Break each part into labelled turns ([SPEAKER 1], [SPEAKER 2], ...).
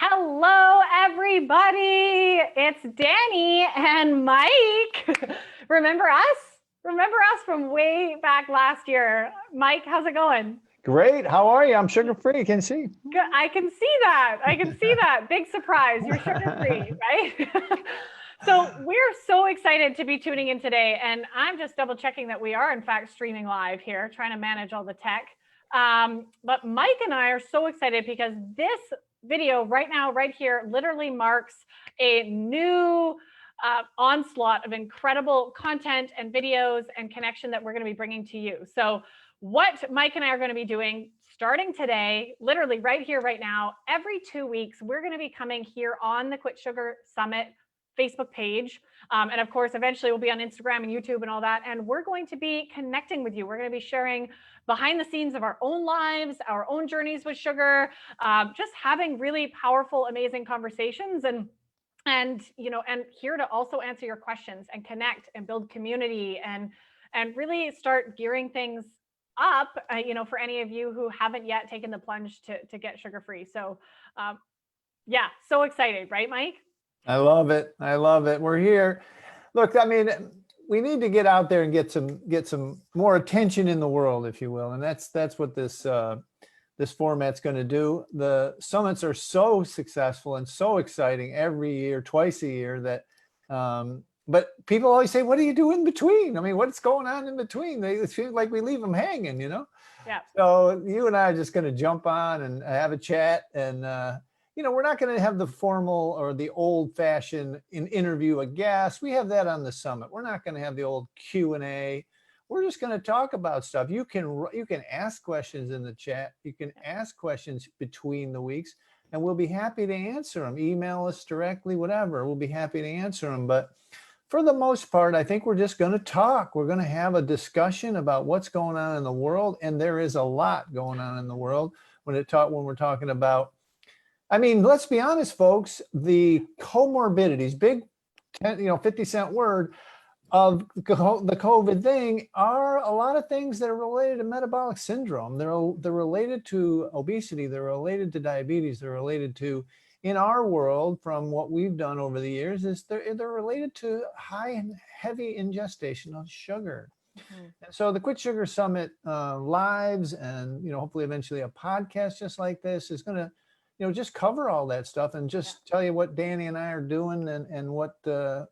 [SPEAKER 1] Hello, everybody. It's Danny and Mike. Remember us? Remember us from way back last year. Mike, how's it going?
[SPEAKER 2] Great. How are you? I'm sugar free. Can you see?
[SPEAKER 1] Good. I can see that. I can see that. Big surprise. You're sugar free, right? So we're so excited to be tuning in today. And I'm just double checking that we are, in fact, streaming live here, trying to manage all the tech. But Mike and I are so excited because this video right now, right here, literally marks a new onslaught of incredible content and videos and connection that we're going to be bringing to you. So what Mike and I are going to be doing starting today, literally right here, right now, every 2 weeks, we're going to be coming here on the Quit Sugar Summit Facebook page. And of course, eventually we'll be on Instagram and YouTube and all that. And we're going to be connecting with you. We're going to be sharing behind the scenes of our own lives, our own journeys with sugar, just having really powerful, amazing conversations and here to also answer your questions and connect and build community and really start gearing things up, for any of you who haven't yet taken the plunge to get sugar free. So yeah, so excited, right, Mike?
[SPEAKER 2] I love it. I love it. We're here. Look, I mean, we need to get out there and get some more attention in the world, if you will. And that's what this format's going to do. The summits are so successful and so exciting every year, twice a year that but people always say, what do you do in between? I mean, what's going on in between? It feels like we leave them hanging,
[SPEAKER 1] Yeah.
[SPEAKER 2] So you and I are just going to jump on and have a chat. And, we're not going to have the formal or the old fashioned interview a guest. We have that on the summit. We're not going to have the old Q&A. We're just going to talk about stuff. You can ask questions in the chat. You can ask questions between the weeks and we'll be happy to answer them. Email us directly, whatever. We'll be happy to answer them. But for the most part, I think we're just going to talk. We're going to have a discussion about what's going on in the world. And there is a lot going on in the world when we're talking about, I mean, let's be honest, folks, the comorbidities, big, 50-cent word of the COVID thing are a lot of things that are related to metabolic syndrome. They're related to obesity. They're related to diabetes. They're related to, in our world, from what we've done over the years, is they're related to high and heavy ingestion of sugar. Mm-hmm. And so the Quit Sugar Summit lives and, hopefully eventually a podcast just like this is going to, just cover all that stuff and just tell you what Danny and I are doing and what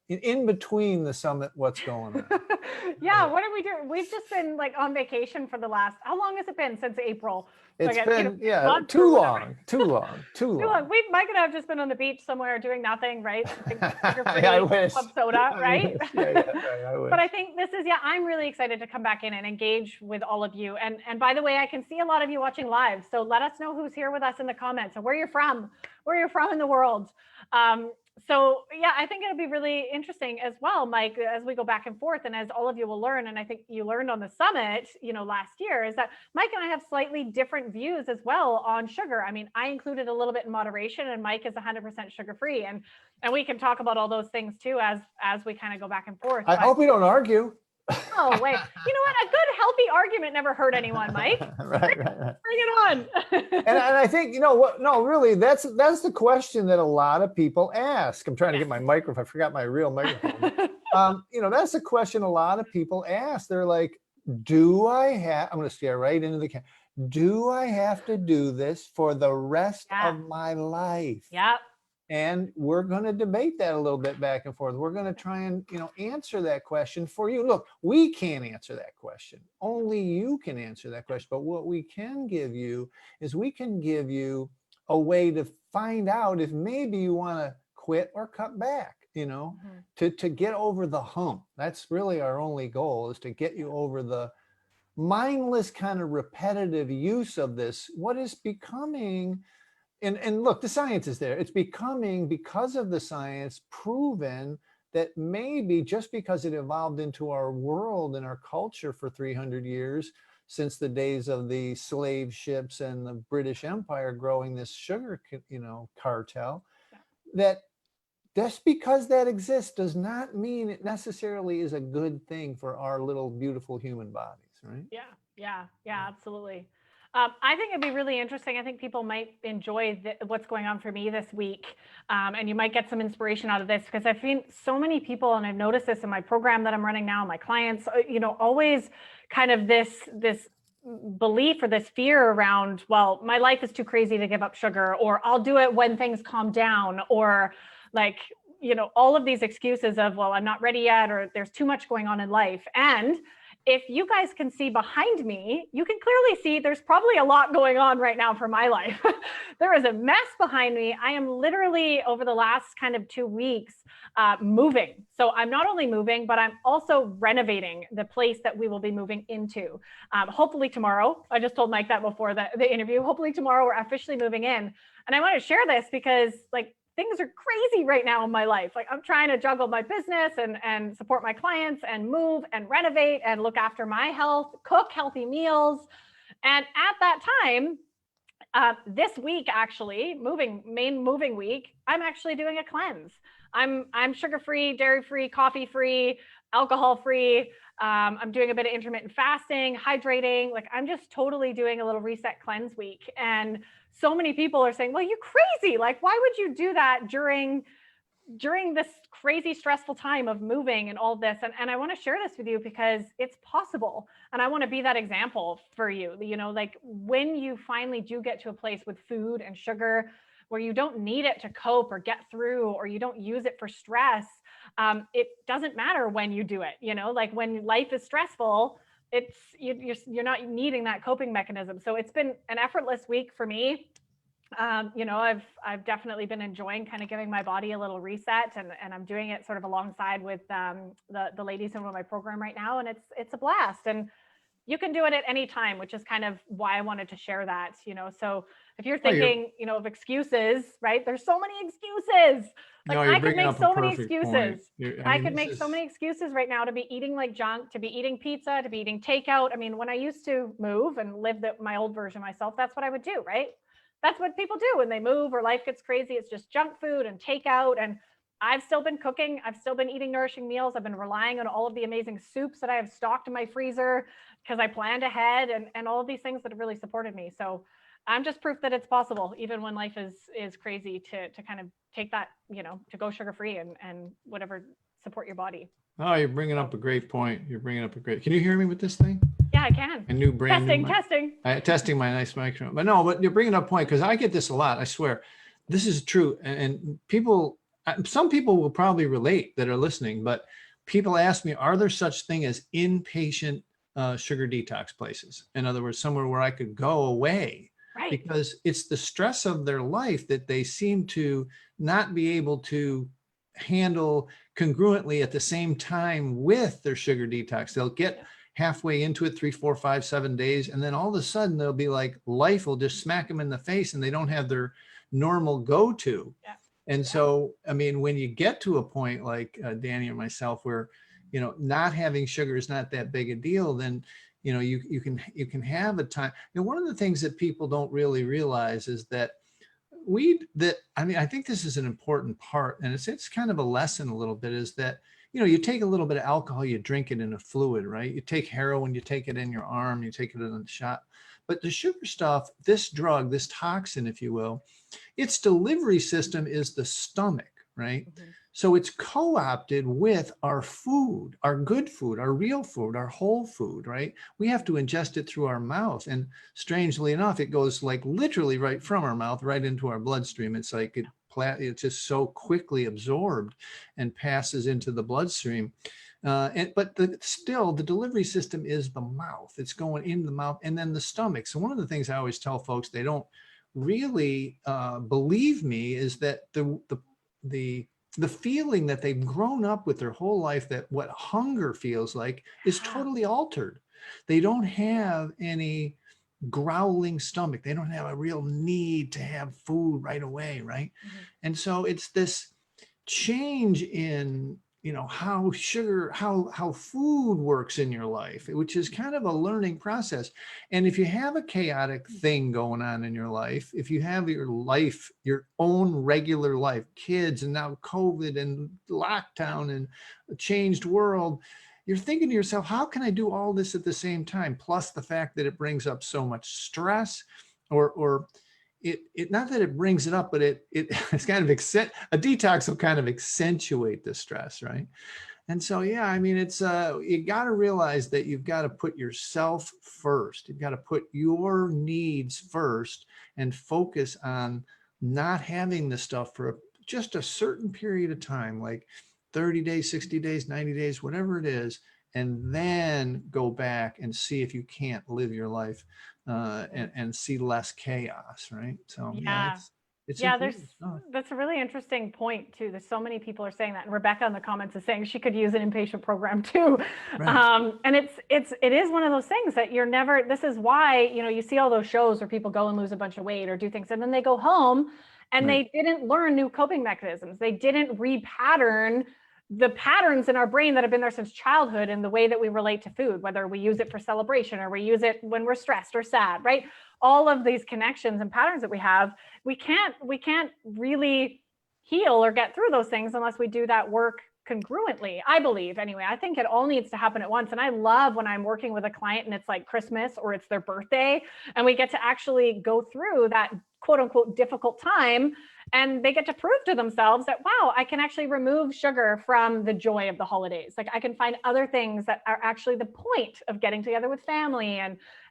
[SPEAKER 2] in between the summit, what's going on.
[SPEAKER 1] Yeah, what are we doing? We've just been like on vacation for the last, how long has it been since April?
[SPEAKER 2] It's been, too long.
[SPEAKER 1] Mike and I have just been on the beach somewhere doing nothing, right?
[SPEAKER 2] I wish.
[SPEAKER 1] Club soda, right?
[SPEAKER 2] I wish.
[SPEAKER 1] But I think this is, I'm really excited to come back in and engage with all of you. And by the way, I can see a lot of you watching live. So let us know who's here with us in the comments and where you're from in the world. So yeah, I think it'll be really interesting as well, Mike, as we go back and forth and as all of you will learn. And I think you learned on the summit, last year, is that Mike and I have slightly different views as well on sugar. I mean, I included a little bit in moderation and Mike is 100% sugar free. And we can talk about all those things too, as we kind of go back and forth.
[SPEAKER 2] I hope we don't argue.
[SPEAKER 1] Oh, wait. You know what? A good, healthy argument never hurt anyone, Mike.
[SPEAKER 2] Right.
[SPEAKER 1] Bring it on.
[SPEAKER 2] and I think, no, really, that's the question that a lot of people ask. I'm trying to get my microphone. I forgot my real microphone. That's the question a lot of people ask. They're like, I'm going to stare right into the camera. Do I have to do this for the rest of my life?
[SPEAKER 1] Yeah.
[SPEAKER 2] And we're going to debate that a little bit back and forth. We're going to try and, answer that question for you. Look, we can't answer that question. Only you can answer that question. But what we can give you is we can give you a way to find out if maybe you want to quit or cut back, to get over the hump. That's really our only goal, is to get you over the mindless kind of repetitive use of this, what is becoming. And look, the science is there. It's becoming, because of the science, proven that maybe just because it evolved into our world and our culture for 300 years, since the days of the slave ships and the British Empire growing this sugar, cartel, that just because that exists does not mean it necessarily is a good thing for our little beautiful human bodies, right?
[SPEAKER 1] Yeah, absolutely. I think it'd be really interesting. I think people might enjoy what's going on for me this week. And you might get some inspiration out of this, because I've seen so many people, and I've noticed this in my program that I'm running now, my clients, always kind of this belief or this fear around, well, my life is too crazy to give up sugar, or I'll do it when things calm down, or like, all of these excuses of, well, I'm not ready yet, or there's too much going on in life. And if you guys can see behind me, you can clearly see there's probably a lot going on right now for my life. There is a mess behind me. I am literally, over the last kind of 2 weeks, moving. So I'm not only moving, but I'm also renovating the place that we will be moving into. Hopefully tomorrow. I just told Mike that before the interview. Hopefully tomorrow we're officially moving in. And I want to share this because, like, things are crazy right now in my life. Like, I'm trying to juggle my business and support my clients and move and renovate and look after my health, cook healthy meals. And at that time, this week, actually, main moving week, I'm actually doing a cleanse. I'm sugar-free, dairy-free, coffee-free, alcohol-free. I'm doing a bit of intermittent fasting, hydrating. Like, I'm just totally doing a little reset cleanse week. And so many people are saying, well, you're crazy. Like, why would you do that during this crazy stressful time of moving and all this? And I want to share this with you because it's possible. And I want to be that example for you. Like, when you finally do get to a place with food and sugar where you don't need it to cope or get through, or you don't use it for stress, it doesn't matter when you do it. Like, when life is stressful, you're not needing that coping mechanism. So it's been an effortless week for me. I've definitely been enjoying kind of giving my body a little reset, and I'm doing it sort of alongside with the ladies in my program right now, and it's a blast. And you can do it at any time, which is kind of why I wanted to share that. So if you're thinking, of excuses, right? There's so many excuses. Like, I could make so many excuses. I could make so many excuses right now to be eating like junk, to be eating pizza, to be eating takeout. I mean, when I used to move and live my old version of myself, that's what I would do, right? That's what people do when they move or life gets crazy. It's just junk food and takeout. And I've still been cooking. I've still been eating nourishing meals. I've been relying on all of the amazing soups that I have stocked in my freezer because I planned ahead, and all of these things that have really supported me. So I'm just proof that it's possible, even when life is crazy, to kind of take that, to go sugar-free and whatever, support your body.
[SPEAKER 3] Oh, you're bringing up a great point. Can you hear me with this thing?
[SPEAKER 1] Yeah, I can.
[SPEAKER 3] A new brand
[SPEAKER 1] testing.
[SPEAKER 3] Testing my nice microphone. But no, but you're bringing up a point, because I get this a lot. I swear, this is true. And people, some people will probably relate that are listening, but people ask me, are there such thing as inpatient sugar detox places? In other words, somewhere where I could go away,
[SPEAKER 1] right?
[SPEAKER 3] Because it's the stress of their life that they seem to not be able to handle congruently at the same time with their sugar detox. They'll get halfway into it, 3, 4, 5, 7 days, and then all of a sudden they'll be like, life will just smack them in the face, and they don't have their normal go-to.
[SPEAKER 1] Yeah.
[SPEAKER 3] And so, I mean, when you get to a point like Danny or myself, where not having sugar is not that big a deal, then you can have a time. One of the things that people don't really realize is that I think this is an important part, and it's kind of a lesson a little bit, is that you take a little bit of alcohol, you drink it in a fluid, right? You take heroin, you take it in your arm, you take it in a shot. But the sugar stuff, this drug, this toxin, if you will, its delivery system is the stomach, right? Mm-hmm. So it's co-opted with our food, our good food, our real food, our whole food, right? We have to ingest it through our mouth. And strangely enough, it goes like literally right from our mouth, right into our bloodstream. It's like it's just so quickly absorbed and passes into the bloodstream. But still, the delivery system is the mouth. It's going in the mouth and then the stomach. So one of the things I always tell folks, they don't really believe me, is that the feeling that they've grown up with their whole life, that what hunger feels like, is totally altered. They don't have any growling stomach. They don't have a real need to have food right away, right? Mm-hmm. And so it's this change in how food works in your life, which is kind of a learning process. And if you have a chaotic thing going on in your life, if you have your own regular life, kids, and now COVID and lockdown and a changed world, you're thinking to yourself, how can I do all this at the same time? Plus the fact that it brings up so much stress, or it not that it brings it up, but it's kind of a detox will kind of accentuate the stress, right? And so, yeah, I mean, it's you got to realize that you've got to put yourself first. You've got to put your needs first and focus on not having the stuff for just a certain period of time, like 30 days, 60 days, 90 days, whatever it is, and then go back and see if you can't live your life and see less chaos, right? So, yeah,
[SPEAKER 1] Yeah.
[SPEAKER 3] it's
[SPEAKER 1] Yeah,
[SPEAKER 3] important stuff.
[SPEAKER 1] that's a really interesting point too. There's so many people are saying that, and Rebecca in the comments is saying she could use an inpatient program too.
[SPEAKER 3] Right.
[SPEAKER 1] And it is one of those things that you're never. This is why, you know, you see all those shows where people go and lose a bunch of weight or do things, and then they go home and
[SPEAKER 3] Right.
[SPEAKER 1] they didn't learn new coping mechanisms. They didn't repattern the patterns in our brain that have been there since childhood in the way that we relate to food, whether we use it for celebration or we use it when we're stressed or sad, right? All of these connections and patterns that we have, we can't really heal or get through those things unless we do that work congruently, I believe. Anyway, I think it all needs to happen at once. And I love when I'm working with a client and it's like Christmas or it's their birthday and we get to actually go through that quote unquote difficult time, and they get to prove to themselves that, wow, I can actually remove sugar from the joy of the holidays. Like I can find other things that are actually the point of getting together with family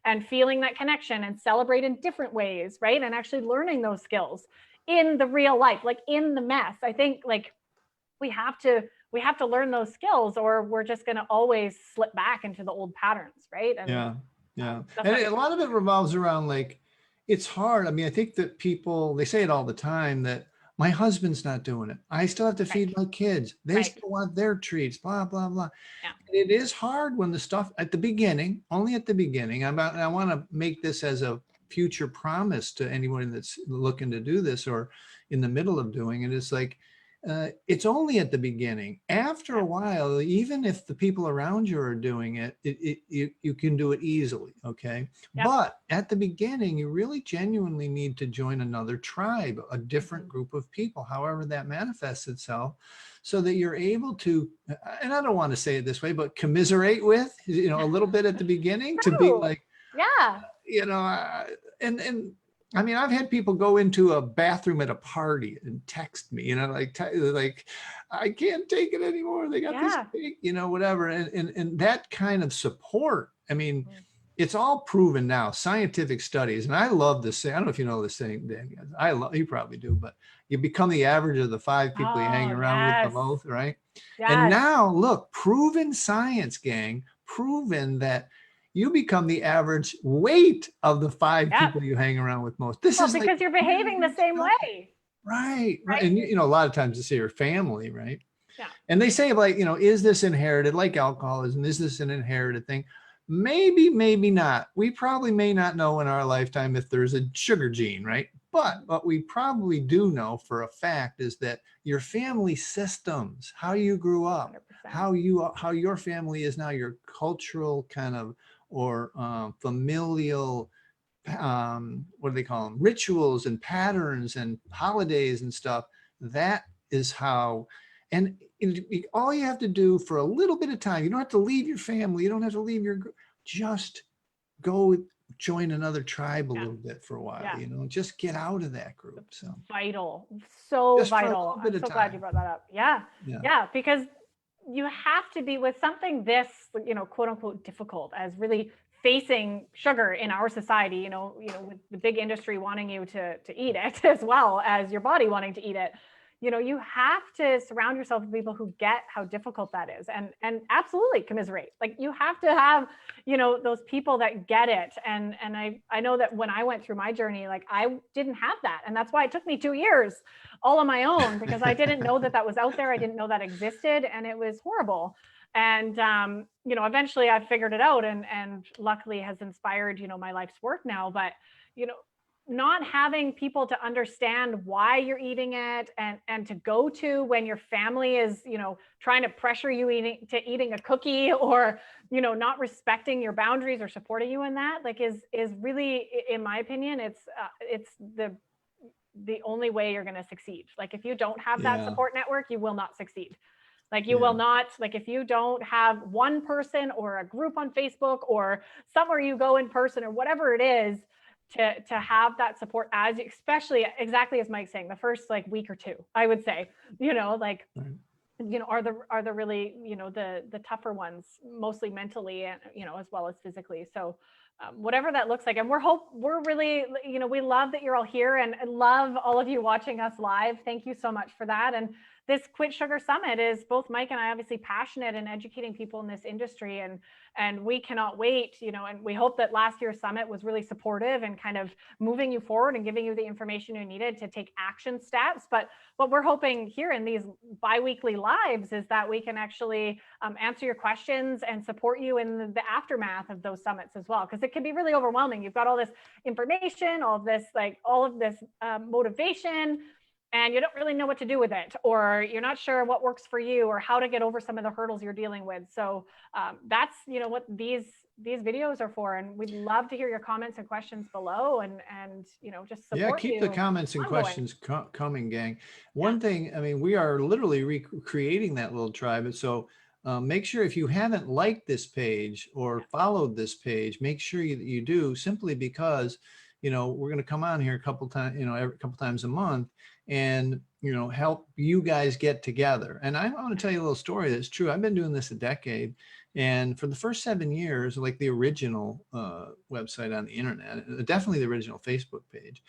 [SPEAKER 1] and feeling that connection and celebrate in different ways, right? And actually learning those skills in the real life, like in the mess. I think like we have to learn those skills, or we're just going to always slip back into the old patterns, right? And
[SPEAKER 3] yeah.
[SPEAKER 1] that's
[SPEAKER 3] And
[SPEAKER 1] what
[SPEAKER 3] a lot of it revolves around like, it's hard. I mean, I think that people, they say it all the time that my husband's not doing it. I still have to feed my kids. They
[SPEAKER 1] Right.
[SPEAKER 3] still want their treats, blah, blah, blah.
[SPEAKER 1] Yeah.
[SPEAKER 3] And it is hard when the stuff at the beginning, only at the beginning. I want to make this as a future promise to anyone that's looking to do this or in the middle of doing it. It's like, it's only at the beginning. After a while, even if the people around you are doing it, you can do it easily, okay?
[SPEAKER 1] Yep.
[SPEAKER 3] But at the beginning, you really genuinely need to join another tribe, a different group of people, however that manifests itself, so that you're able to, and I don't want to say it this way, but commiserate with, you know, a little bit at the beginning to be like,
[SPEAKER 1] yeah,
[SPEAKER 3] you know, and I mean, I've had people go into a bathroom at a party and text me, you know, like I can't take it anymore. They got this big, you know, whatever. And that kind of support, I mean, it's all proven now, scientific studies. And I love this saying, I don't know if you know this saying, Dan, you probably do, but you become the average of the 5 people you hang around with the most, right?
[SPEAKER 1] Yes.
[SPEAKER 3] And now look, proven science, gang, proven that you become the average weight of the 5 people you hang around with most. This is
[SPEAKER 1] because
[SPEAKER 3] like,
[SPEAKER 1] you're behaving the same way.
[SPEAKER 3] Right. And you know, a lot of times you say your family, right?
[SPEAKER 1] Yeah.
[SPEAKER 3] And they say like, you know, is this inherited, like alcoholism? Is this an inherited thing? Maybe, maybe not. We probably may not know in our lifetime if there's a sugar gene, right? But what we probably do know for a fact is that your family systems, how you grew up,
[SPEAKER 1] 100%.
[SPEAKER 3] how your family is now, your cultural kind of or familial, what do they call them? Rituals and patterns and holidays and stuff. That is how, and all you have to do for a little bit of time, you don't have to leave your family, you don't have to leave your group, just go join another tribe a little bit for a while, you know, just get out of that group. So
[SPEAKER 1] vital, so
[SPEAKER 3] just
[SPEAKER 1] vital. I'm so glad you brought that up. Yeah, because you have to be with something this, you know, quote unquote difficult as really facing sugar in our society, you know, with the big industry wanting you to eat it as well as your body wanting to eat it. You know, you have to surround yourself with people who get how difficult that is and absolutely commiserate. Like you have to have, you know, those people that get it. And I know that when I went through my journey, like I didn't have that. And that's why it took me 2 years all on my own, because I didn't know that was out there. I didn't know that existed, and it was horrible. And, you know, eventually I figured it out and luckily has inspired, you know, my life's work now. But, you know, not having people to understand why you're eating it and to go to when your family is, you know, trying to pressure you eating a cookie or, you know, not respecting your boundaries or supporting you in that, like is really, in my opinion, it's the only way you're going to succeed. Like if you don't have that support network, you will not succeed. Like you will not, like if you don't have one person or a group on Facebook or somewhere you go in person or whatever it is to have that support, as especially exactly as Mike's saying, the first like week or two, I would say, like, are the really, the tougher ones, mostly mentally and, as well as physically. So whatever that looks like. And we're really, we love that you're all here and love all of you watching us live. Thank you so much for that. And this Quit Sugar Summit is both Mike and I obviously passionate in educating people in this industry, and we cannot wait, and we hope that last year's summit was really supportive and kind of moving you forward and giving you the information you needed to take action steps. But what we're hoping here in these bi-weekly lives is that we can actually answer your questions and support you in the aftermath of those summits as well, because it can be really overwhelming. You've got all this information, all of this motivation, and you don't really know what to do with it, or you're not sure what works for you or how to get over some of the hurdles you're dealing with. So that's, what these videos are for. And we'd love to hear your comments and questions below and just support
[SPEAKER 3] keep the comments and questions coming, gang. One thing, I mean, we are literally recreating that little tribe. And so make sure if you haven't liked this page or followed this page, make sure you do, simply because, we're going to come on here a couple times, every couple times a month, and help you guys get together. And I want to tell you a little story that's true. I've been doing this a decade, and for the first 7 years, like the original website on the internet, definitely the original Facebook page.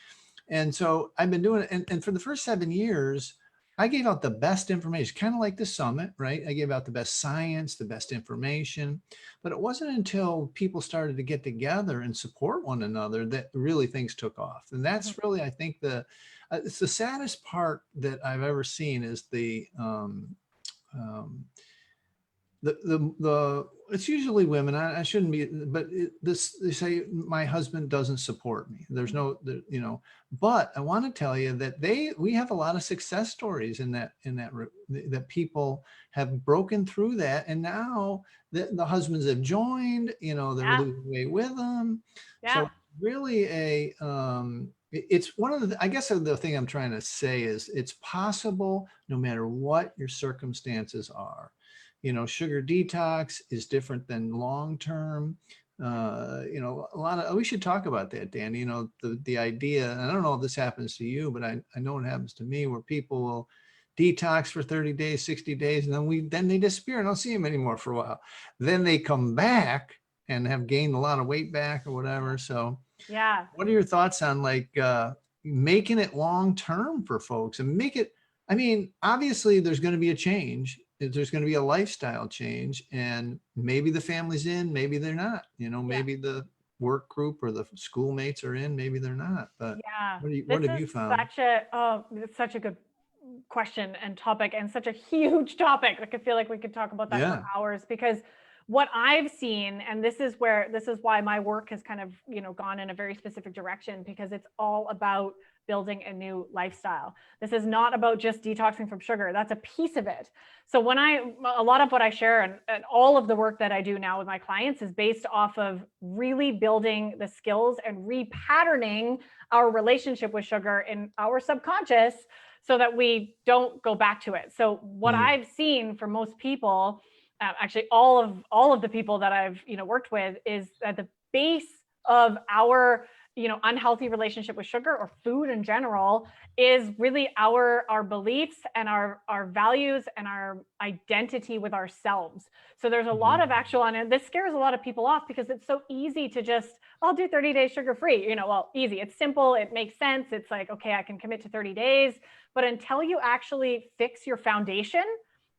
[SPEAKER 3] And so I've been doing it, and for the first 7 years, I gave out the best information, kind of like the summit, right? I gave out the best science, the best information, but it wasn't until people started to get together and support one another that really things took off. And that's really, I think, it's the saddest part that I've ever seen is it's usually women. I shouldn't be, but they say my husband doesn't support me. There's no, but I want to tell you that we have a lot of success stories that people have broken through that. And now the husbands have joined, they're losing weight with them. So really it's one of I guess the thing I'm trying to say is it's possible no matter what your circumstances are. Sugar detox is different than long-term. We should talk about that, Dan. The idea, and I don't know if this happens to you, but I know it happens to me, where people will detox for 30 days, 60 days, and then they disappear. I don't see them anymore for a while. Then they come back and have gained a lot of weight back or whatever. So what are your thoughts on making it long-term for folks and obviously there's going to be a change. There's going to be a lifestyle change, and maybe the family's in, maybe they're not, maybe the work group or the schoolmates are in, maybe they're not, but what have you found?
[SPEAKER 1] It's such a good question and topic, and such a huge topic. I feel like we could talk about that for hours, because what I've seen, and this is why my work has kind of, gone in a very specific direction, because it's all about building a new lifestyle. This is not about just detoxing from sugar. That's a piece of it. So a lot of what I share and all of the work that I do now with my clients is based off of really building the skills and repatterning our relationship with sugar in our subconscious so that we don't go back to it. So what I've seen for most people, actually all of the people that I've worked with, is at the base of our unhealthy relationship with sugar or food in general is really our beliefs and our values and our identity with ourselves. So there's a lot of and this scares a lot of people off, because it's so easy to just, I'll do 30 days sugar free, easy. It's simple. It makes sense. It's like, okay, I can commit to 30 days, but until you actually fix your foundation,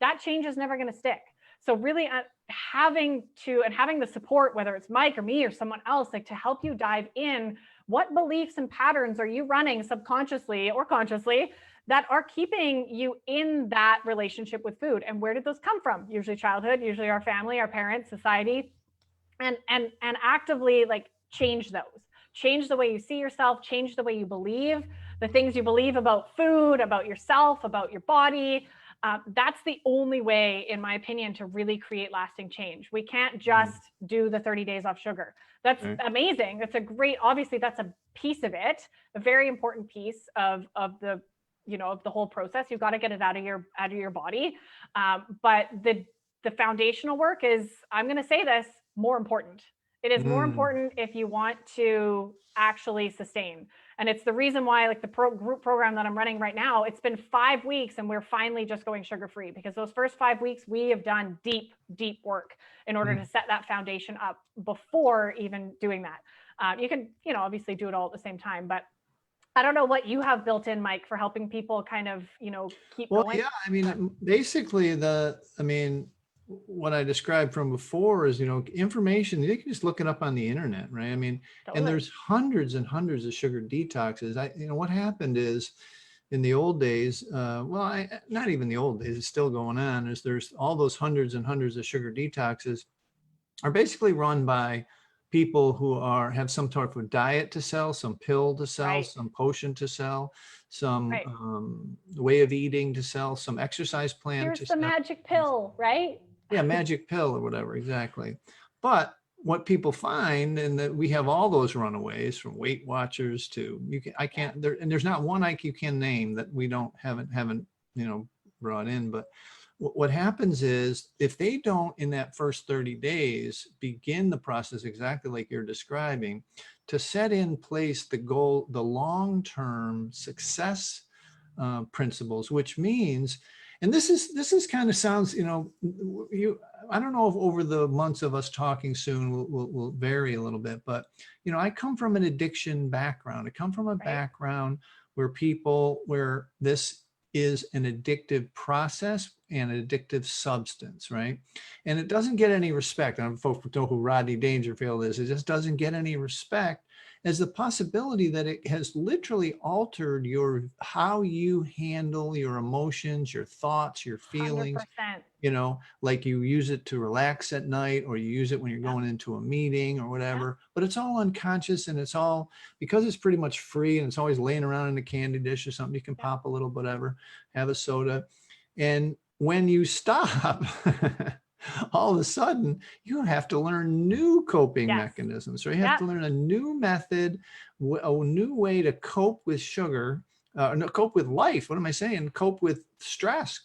[SPEAKER 1] that change is never going to stick. So really having the support, whether it's Mike or me or someone else, to help you dive in, what beliefs and patterns are you running subconsciously or consciously that are keeping you in that relationship with food? And where did those come from? Usually childhood, usually our family, our parents, society, and actively change those. Change the way you see yourself, change the way you believe, the things you believe about food, about yourself, about your body. That's the only way, in my opinion, to really create lasting change. We can't just do the 30 days off sugar. That's amazing. That's obviously that's a piece of it, a very important piece of the of the whole process. You've got to get it out of your body. But the foundational work is, I'm going to say this, more important. It is more important if you want to actually sustain. And it's the reason why, like, the group program that I'm running right now, it's been 5 weeks and we're finally just going sugar-free, because those first 5 weeks we have done deep, deep work in order to set that foundation up before even doing that. You can, obviously do it all at the same time, but I don't know what you have built in, Mike, for helping people kind of, keep going.
[SPEAKER 3] Yeah, I mean, basically what I described from before is, information, you can just look it up on the internet, right? I mean,
[SPEAKER 1] Totally.
[SPEAKER 3] and there's hundreds and hundreds of sugar detoxes. What happened is, in the old days, not even the old days, it's still going on, is there's all those hundreds and hundreds of sugar detoxes are basically run by people who have some sort of diet to sell, some pill to sell,
[SPEAKER 1] Right.
[SPEAKER 3] some potion to sell, some way of eating to sell, some exercise plan
[SPEAKER 1] Here's
[SPEAKER 3] to
[SPEAKER 1] the
[SPEAKER 3] sell.
[SPEAKER 1] magic pill, right?
[SPEAKER 3] Yeah, magic pill or whatever, exactly. But what people find, and that we have all those runaways, from Weight Watchers to there's not one you can name that we haven't brought in. But what happens is, if they don't, in that first 30 days, begin the process exactly like you're describing, to set in place the goal, the long-term success principles, which means, and this is kind of sounds, I don't know if over the months of us talking soon will vary a little bit, but, I come from an addiction background. I come from a background where this is an addictive process and an addictive substance, right? And it doesn't get any respect. And folks know who Rodney Dangerfield is. It just doesn't get any respect, as the possibility that it has literally altered how you handle your emotions, your thoughts, your feelings.
[SPEAKER 1] 100%.
[SPEAKER 3] Like you use it to relax at night, or you use it when you're going into a meeting or whatever, but it's all unconscious, and it's all because it's pretty much free, and it's always laying around in a candy dish or something. You can pop a little, whatever, have a soda. And when you stop, all of a sudden you have to learn new coping mechanisms. So you have to learn a new method, a new way to cope with sugar, cope with life. What am I saying? Cope with stress,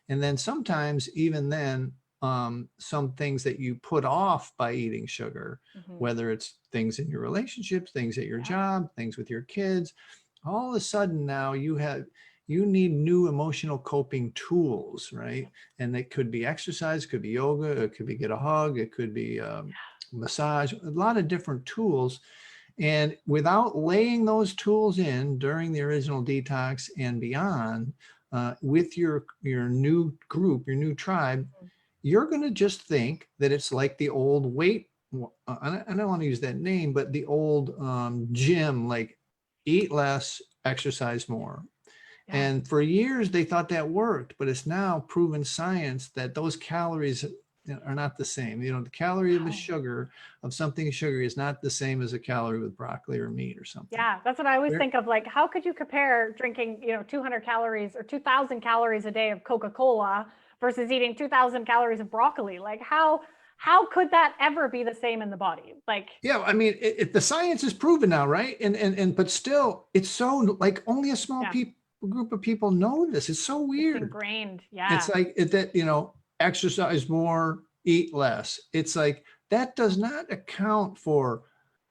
[SPEAKER 3] and then sometimes even then, some things that you put off by eating sugar, whether it's things in your relationships, things at your job, things with your kids, all of a sudden now you need new emotional coping tools, right? And it could be exercise, it could be yoga, it could be get a hug, it could be massage, a lot of different tools. And without laying those tools in during the original detox and beyond, with your new group, your new tribe, you're going to just think that it's like the old weight. I don't want to use that name, but the old gym, like eat less, exercise more. And for years they thought that worked, but it's now proven science that those calories are not the same. The calorie of something sugary is not the same as a calorie with broccoli or meat or something.
[SPEAKER 1] Yeah, that's what I always think of. Like, how could you compare drinking, 200 calories or 2,000 calories a day of Coca-Cola versus eating 2,000 calories of broccoli? Like, how could that ever be the same in the body? Like,
[SPEAKER 3] yeah, I mean, the science is proven now, right? But still, it's so, like, only a small group of people know this. It's so weird.
[SPEAKER 1] It's ingrained. Yeah.
[SPEAKER 3] It's like that, exercise more, eat less. It's like, that does not account for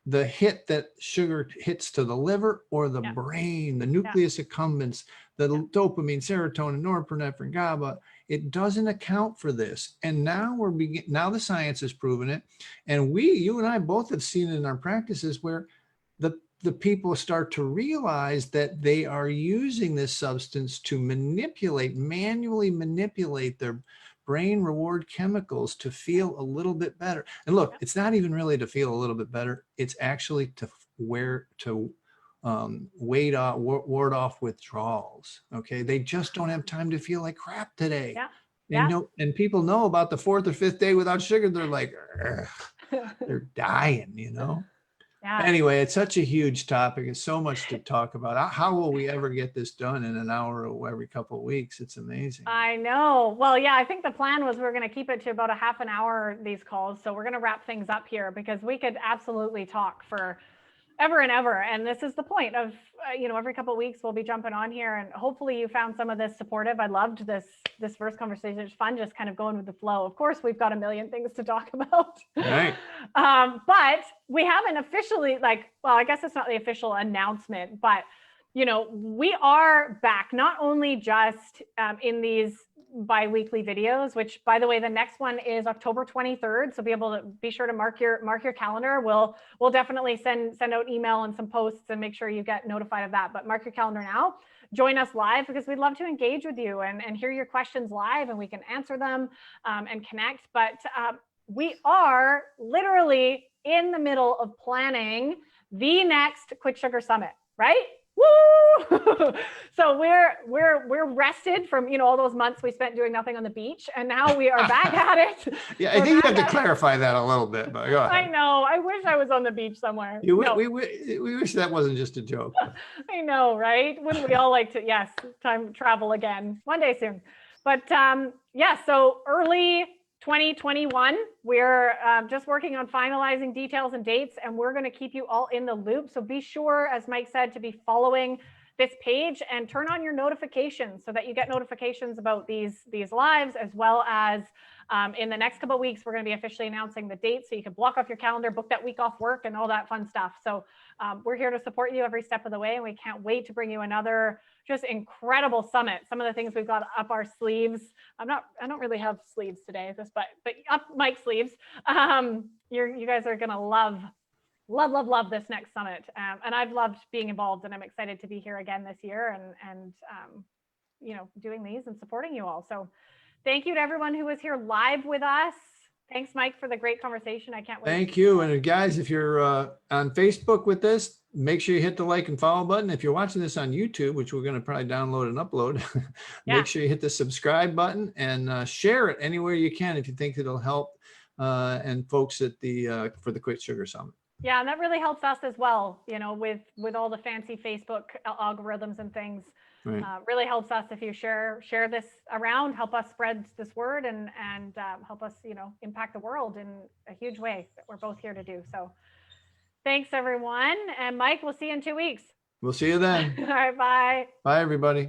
[SPEAKER 3] the hit that sugar hits to the liver or the brain, the nucleus accumbens, the dopamine, serotonin, norepinephrine, GABA. It doesn't account for this. And now now the science has proven it. And you and I both have seen it in our practices, where the people start to realize that they are using this substance to manually manipulate their brain reward chemicals to feel a little bit better. And look, it's not even really to feel a little bit better. It's actually to ward off withdrawals. Okay. They just don't have time to feel like crap today. And people know about the 4th or 5th day without sugar. They're like, they're dying, Anyway, it's such a huge topic. It's so much to talk about. How will we ever get this done in an hour or every couple of weeks? It's amazing.
[SPEAKER 1] I know. Well, yeah, I think the plan was we're going to keep it to about a half an hour, these calls. So we're going to wrap things up here, because we could absolutely talk for ever and ever. And this is the point of, every couple of weeks we'll be jumping on here, and hopefully you found some of this supportive. I loved this first conversation. It's fun just kind of going with the flow. Of course, we've got a million things to talk about.
[SPEAKER 3] Right.
[SPEAKER 1] But we haven't officially, I guess it's not the official announcement, but we are back, not only just in these bi-weekly videos, which, by the way, the next one is October 23rd. So be sure to mark your calendar. We'll definitely send out email and some posts and make sure you get notified of that. But mark your calendar now. Join us live, because we'd love to engage with you and hear your questions live, and we can answer them and connect. But we are literally in the middle of planning the next Quit Sugar Summit, right? Woo! So we're rested from all those months we spent doing nothing on the beach, and now we are back at it.
[SPEAKER 3] Yeah, I think you have to clarify that a little bit, but go ahead.
[SPEAKER 1] I know. I wish I was on the beach somewhere.
[SPEAKER 3] We wish that wasn't just a joke.
[SPEAKER 1] I know, right? Wouldn't we all like to? Yes, time travel again one day soon. But so early 2021, we're just working on finalizing details and dates, and we're going to keep you all in the loop. So be sure, as Mike said, to be following this page and turn on your notifications so that you get notifications about these lives, as well as in the next couple of weeks, we're going to be officially announcing the dates, so you can block off your calendar, book that week off work, and all that fun stuff. So we're here to support you every step of the way, and we can't wait to bring you another just incredible summit. Some of the things we've got up our sleeves. I don't really have sleeves today, but up Mike's sleeves. You guys are gonna love this next summit. And I've loved being involved, and I'm excited to be here again this year and doing these and supporting you all. So thank you to everyone who was here live with us. Thanks, Mike, for the great conversation. I can't wait.
[SPEAKER 3] Thank you. And guys, if you're on Facebook with this, make sure you hit the like and follow button. If you're watching this on YouTube, which we're going to probably download and upload, make sure you hit the subscribe button and share it anywhere you can if you think it'll help and folks at for the Quit Sugar Summit.
[SPEAKER 1] Yeah, and that really helps us as well, with all the fancy Facebook algorithms and things. Right. Really helps us if you share this around, help us spread this word and help us, impact the world in a huge way that we're both here to do. So thanks, everyone. And Mike, we'll see you in 2 weeks.
[SPEAKER 3] We'll see you then.
[SPEAKER 1] All right, bye.
[SPEAKER 3] Bye, everybody.